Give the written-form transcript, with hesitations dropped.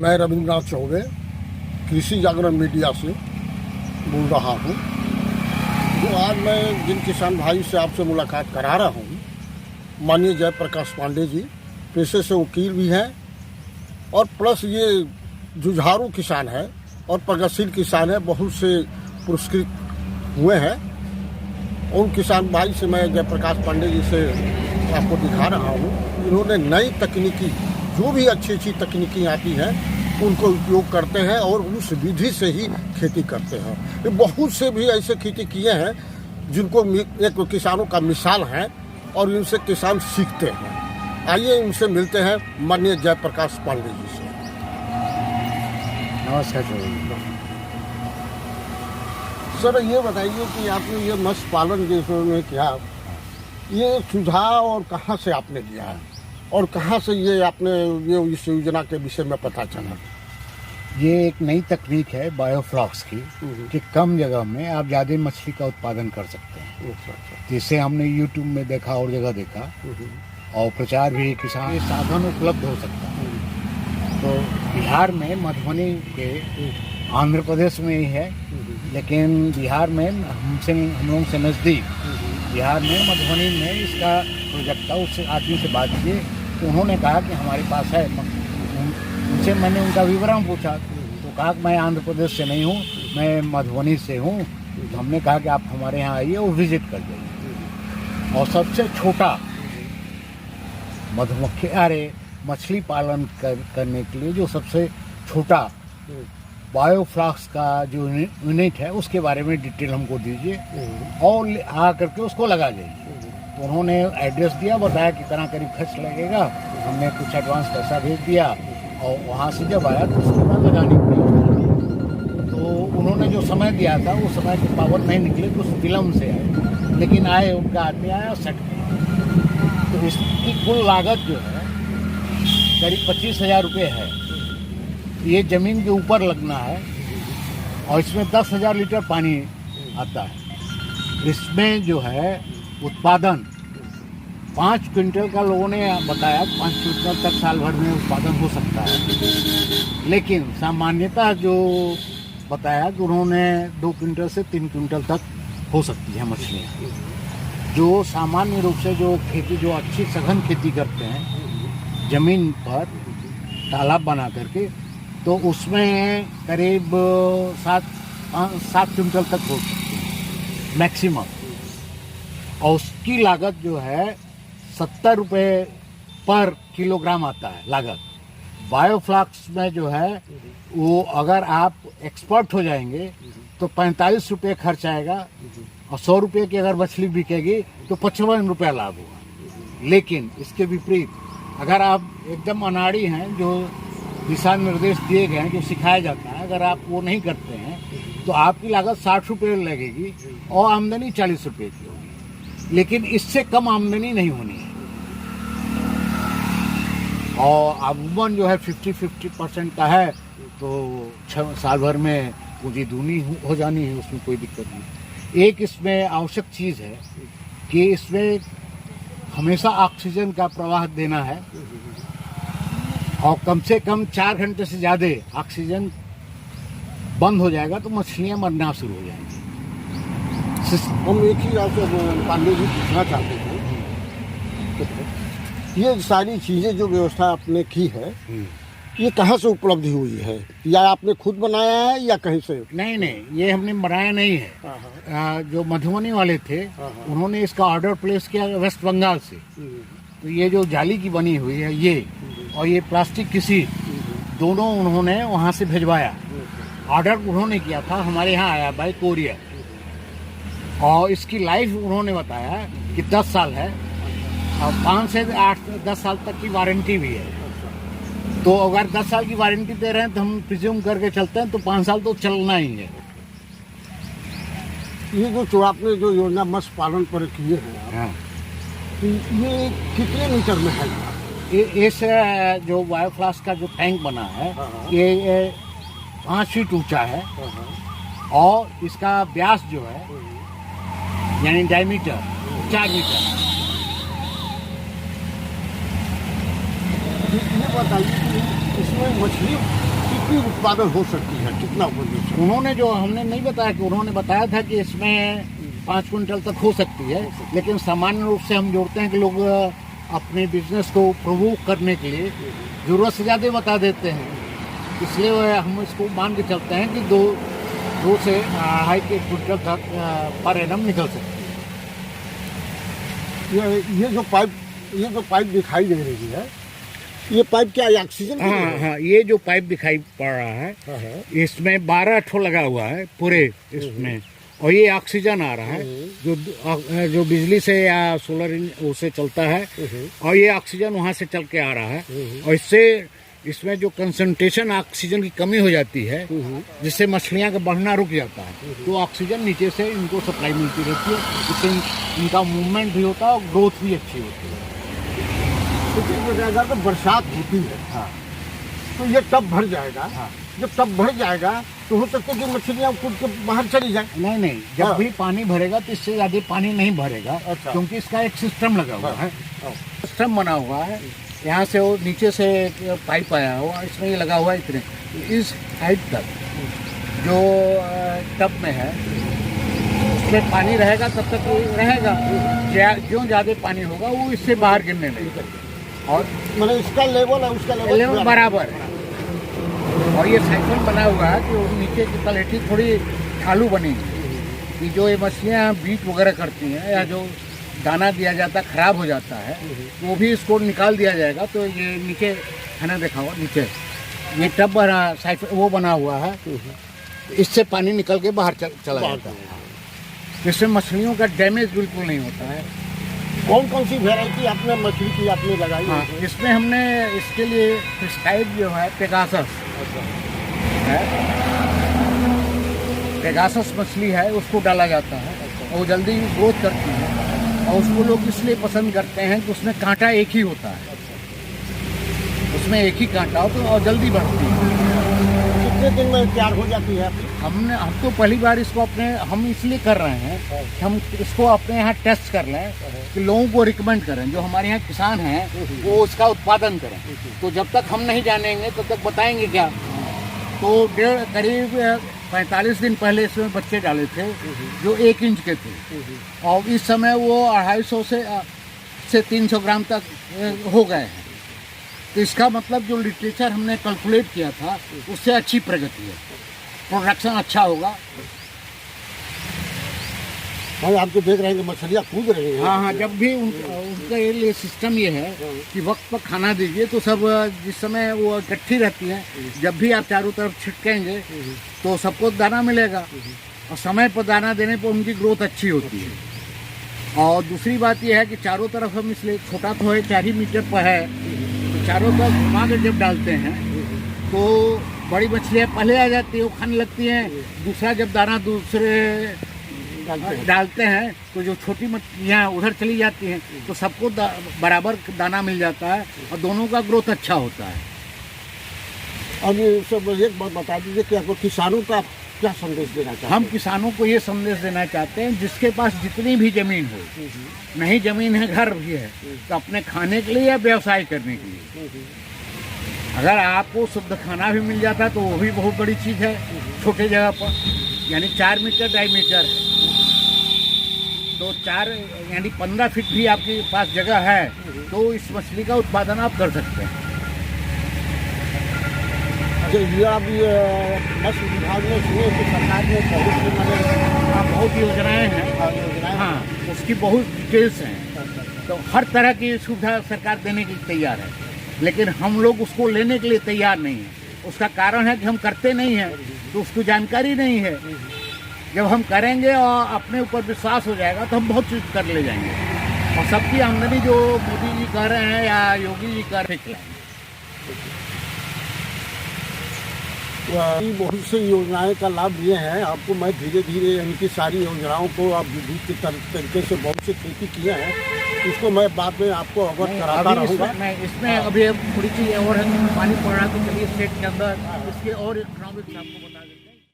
मैं रविंद्रनाथ चौबे कृषि जागरण मीडिया से बोल रहा हूँ। जो आज मैं जिन किसान भाई से आपसे मुलाकात करा रहा हूँ, माननीय जयप्रकाश पांडे जी पेशे से वकील भी हैं और प्लस ये जुझारू किसान है और प्रगतिशील किसान है, बहुत से पुरस्कृत हुए हैं। उन किसान भाई से मैं जयप्रकाश पांडे जी से आपको दिखा रहा हूँ। इन्होंने नई तकनीकी, जो भी अच्छी अच्छी तकनीकी आती हैं उनको उपयोग करते हैं और उस विधि से ही खेती करते हैं। ये बहुत से भी ऐसे खेती किए हैं जिनको एक किसानों का मिसाल है और इनसे किसान सीखते हैं। आइए इनसे मिलते हैं माननीय जयप्रकाश पांडे जी से। नमस्कार सर, ये बताइए कि आपने ये मत्स्य पालन जैसे में किया, ये सुझाव और कहाँ से आपने लिया है और कहाँ से ये आपने ये इस योजना के विषय में पता चला? ये एक नई तकनीक है बायोफ्लॉक्स की कि कम जगह में आप ज़्यादा मछली का उत्पादन कर सकते हैं। जिससे हमने यूट्यूब में देखा और जगह देखा और प्रचार भी किसान ये साधन उपलब्ध हो सकता है। तो बिहार में मधुबनी के आंध्र प्रदेश में ही है, लेकिन बिहार में हम लोगों से नज़दीक बिहार में मधुबनी में इसका प्रोजेक्ट था। उस आदमी से बात की तो उन्होंने कहा कि हमारे पास है। उनसे मैंने उनका विवरण पूछा तो कहा कि मैं आंध्र प्रदेश से नहीं हूँ, मैं मधुबनी से हूँ। तो हमने कहा कि आप हमारे यहाँ आइए और विजिट कर जाइए। और सबसे छोटा मछली पालन करने के लिए जो सबसे छोटा बायोफ्लॉक्स का जो यूनिट है उसके बारे में डिटेल हमको दीजिए और आ करके उसको लगा जाइए। तो उन्होंने एड्रेस दिया, बताया कितना करीब खर्च लगेगा। हमने कुछ एडवांस पैसा भेज दिया और वहाँ से जब आया तो उसके बाद लगाने की तो उन्होंने जो समय दिया था वो समय के पावर नहीं निकले, कुछ विलम्ब से आए, लेकिन आए, उनका आदमी आया और सेट किया। तो इसकी कुल लागत जो है करीब 25,000 रुपये है। ये ज़मीन के ऊपर लगना है और इसमें 10,000 लीटर पानी आता है। इसमें जो है उत्पादन 5 क्विंटल का लोगों ने बताया, 5 क्विंटल तक साल भर में उत्पादन हो सकता है। लेकिन सामान्यतः जो बताया कि उन्होंने 2 क्विंटल से 3 क्विंटल तक हो सकती है मछलियाँ। जो सामान्य रूप से जो खेती, जो अच्छी सघन खेती करते हैं ज़मीन पर तालाब बना करके, तो उसमें करीब 7 क्विंटल तक हो सकती है मैक्सिमम। और उसकी लागत जो है 70 रुपये पर किलोग्राम आता है लागत। बायोफ्लॉक्स में जो है वो अगर आप एक्सपर्ट हो जाएंगे तो 45 रुपये खर्च आएगा और 100 रुपये की अगर मछली बिकेगी तो 55 रुपया लाभ होगा। लेकिन इसके विपरीत अगर आप एकदम अनाड़ी हैं, जो दिशा निर्देश दिए गए हैं, जो सिखाया जाता है, अगर आप वो नहीं करते हैं तो आपकी लागत 60 रुपये लगेगी और आमदनी 40 रुपये की होगी। लेकिन इससे कम आमदनी नहीं होनी है। और अमूमन जो है 50% का है तो 6 साल भर में पूंजी दूनी हो जानी है, उसमें कोई दिक्कत नहीं। एक इसमें आवश्यक चीज़ है कि इसमें हमेशा ऑक्सीजन का प्रवाह देना है और कम से कम 4 घंटे से ज़्यादा ऑक्सीजन बंद हो जाएगा तो मछलियाँ मरना शुरू हो जाएंगी। हम एक ही आपसे पांडे जी पूछना चाहते थे, ये सारी चीज़ें जो व्यवस्था आपने की है ये कहाँ से उपलब्ध हुई है, या आपने खुद बनाया है या कहीं से? नहीं, ये हमने बनाया नहीं है। जो मधुबनी वाले थे उन्होंने इसका ऑर्डर प्लेस किया वेस्ट बंगाल से। तो ये जो जाली की बनी हुई है ये और ये प्लास्टिक की सीट, दोनों उन्होंने वहाँ से भिजवाया। ऑर्डर उन्होंने किया था, हमारे यहाँ आया बाय कोरियर। और इसकी लाइफ उन्होंने बताया कि 10 साल है और 5 से 10 साल तक की वारंटी भी है। तो अगर 10 साल की वारंटी दे रहे हैं तो हम प्रिज्यूम करके चलते हैं तो 5 साल तो चलना ही है। ये जो आपने जो योजना मत्स्य पालन पर किए हैं, हाँ। तो ये कितने मीटर में है? इस जो बायोफ्लॉक्स का जो टैंक बना है ये 5 फीट ऊंचा है और इसका व्यास जो है यानी डायमीटर 4 मीटर। ये बताइए कि इसमें मछली कितनी उत्पादन हो सकती है, कितना उपज? उन्होंने जो हमने नहीं बताया कि उन्होंने बताया था कि इसमें 5 कुंटल तक हो सकती है, लेकिन सामान्य रूप से हम जोड़ते हैं कि लोग अपने बिजनेस को प्रोवोक करने के लिए ज़रूरत से ज़्यादा बता देते हैं, इसलिए हम इसको मान के चलते हैं कि 2 से 2.5 कुंटल तक पर एनम निकल सकती है। ये जो पाइप दिखाई दे रही है, ये पाइप क्या है, ऑक्सीजन? हाँ, ये जो पाइप दिखाई पड़ रहा है, इसमें 12 ठो लगा हुआ है पूरे इसमें, और ये ऑक्सीजन आ रहा है जो बिजली से या सोलर उससे चलता है, और ये ऑक्सीजन वहाँ से चल के आ रहा है, और इससे इसमें जो कंसंट्रेशन ऑक्सीजन की कमी हो जाती है, जिससे मछलियाँ का बढ़ना रुक जाता है, तो ऑक्सीजन नीचे से इनको सप्लाई मिलती रहती है, इससे इनका मूवमेंट भी होता है और ग्रोथ भी अच्छी होती है। अगर तो बरसात होती है, हाँ, तो ये टब भर जाएगा। हाँ। जब टब भर जाएगा तो हो सकता है कि मछलियाँ कूद के बाहर चली जाए। नहीं, जब हाँ। भी पानी भरेगा तो इससे ज़्यादा पानी नहीं भरेगा, अच्छा। क्योंकि इसका एक सिस्टम लगा हुआ है, हाँ। सिस्टम बना हुआ है। यहाँ से वो नीचे से एक पाइप आया हुआ, इसमें ये लगा हुआ है इतने इस हाइट तक जो टब में है, उसमें पानी रहेगा तब तक वो रहेगा, जो ज़्यादा पानी होगा वो इससे बाहर गिरने लगेगा, और मतलब इसका लेवल है उसका लेवल बराबर है। और ये साइकिल बना हुआ है कि वो नीचे की तलहटी थोड़ी ढालू बनेगी, कि जो ये मछलियाँ बीट वगैरह करती हैं या जो दाना दिया जाता है खराब हो जाता है, वो भी इसको निकाल दिया जाएगा। तो ये नीचे है ना, देखा हुआ नीचे ये टब बना साइकिल वो बना हुआ है, इससे पानी निकल के बाहर चला जाता है, जिससे मछलियों का डैमेज बिल्कुल नहीं होता है। कौन कौन सी वेराइटी आपने मछली की आपने लगाई हाँ, है? इसमें हमने इसके लिए प्रिस्क्राइब जो है पेगासस है, पेगासस मछली है, उसको डाला जाता है और वो जल्दी ग्रोथ करती है, और उसको लोग इसलिए पसंद करते हैं कि उसमें कांटा एक ही होता है, उसमें एक ही कांटा हो तो और जल्दी बढ़ती है। कितने दिन में तैयार हो जाती है आपकी? हम तो पहली बार इसको हम इसलिए कर रहे हैं कि हम इसको अपने यहाँ टेस्ट कर लें, कि लोगों को रिकमेंड करें, जो हमारे यहाँ किसान हैं वो इसका उत्पादन करें। तो जब तक हम नहीं जानेंगे तब तक बताएंगे क्या। तो करीब 45 दिन पहले इसमें बच्चे डाले थे जो 1 इंच के थे, और इस समय वो 250 से 300 ग्राम तक हो गए हैं। तो इसका मतलब जो लिटरेचर हमने कैलकुलेट किया था उससे अच्छी प्रगति है, प्रोडक्शन अच्छा होगा। भाई आप तो देख रहे हैं कि मछलियाँ कूद रही हैं। हाँ, जब भी उनका ये सिस्टम ये है कि वक्त पर खाना दीजिए, तो सब जिस समय वो इकट्ठी रहती हैं, जब भी आप चारों तरफ छिटकेंगे तो सबको दाना मिलेगा, और समय पर दाना देने पर उनकी ग्रोथ अच्छी होती है। और दूसरी बात यह है कि चारों तरफ हम इसलिए छोटा तो है 4 ही मीटर पर है, तो चारों तरफ घुमा कर जब डालते हैं तो बड़ी मछलियाँ पहले आ जाती है, वो खाने लगती हैं। दूसरा जब दाना दूसरे डालते हैं तो जो छोटी मछलियाँ उधर चली जाती हैं, तो सबको बराबर दाना मिल जाता है और दोनों का ग्रोथ अच्छा होता है। अब ये सब एक बात बता दीजिए कि आपको किसानों का क्या संदेश देना चाहते हैं? हम किसानों को ये संदेश देना चाहते हैं, जिसके पास जितनी भी ज़मीन हो, नहीं ज़मीन है घर भी है, तो अपने खाने के लिए या व्यवसाय करने के लिए, अगर आपको शुद्ध खाना भी मिल जाता तो वो भी बहुत बड़ी चीज़ है। छोटे जगह पर यानी 4 मीटर 2.5 मीटर है, तो 4 यानी 15 फीट भी आपके पास जगह है, तो इस मछली का उत्पादन आप कर सकते हैं। अच्छा, ये आप मत्स्य विभाग में सुने कि सरकार ने बहुत योजनाएं हैं, हाँ, उसकी बहुत डिटेल्स हैं, तो हर तरह की सुविधा सरकार देने के लिए तैयार है, लेकिन हम लोग उसको लेने के लिए तैयार नहीं है। उसका कारण है कि हम करते नहीं हैं, तो उसको जानकारी नहीं है। जब हम करेंगे और अपने ऊपर विश्वास हो जाएगा तो हम बहुत चीज़ कर ले जाएंगे, और सबकी आमदनी जो मोदी जी कर रहे हैं या योगी जी कर रहे हैं। बहुत सी योजनाएं का लाभ लिए हैं आपको। मैं धीरे धीरे इनकी सारी योजनाओं को आप विधि के तरीके से बहुत से खेती किए हैं, इसको मैं बाद में आपको अवगत कराता रहूँगा। इसमें अभी थोड़ी चीज़ और है, पानी पड़ रहा है, तो चलिए स्टेट के अंदर इसके और इकोनॉमिक्स आपको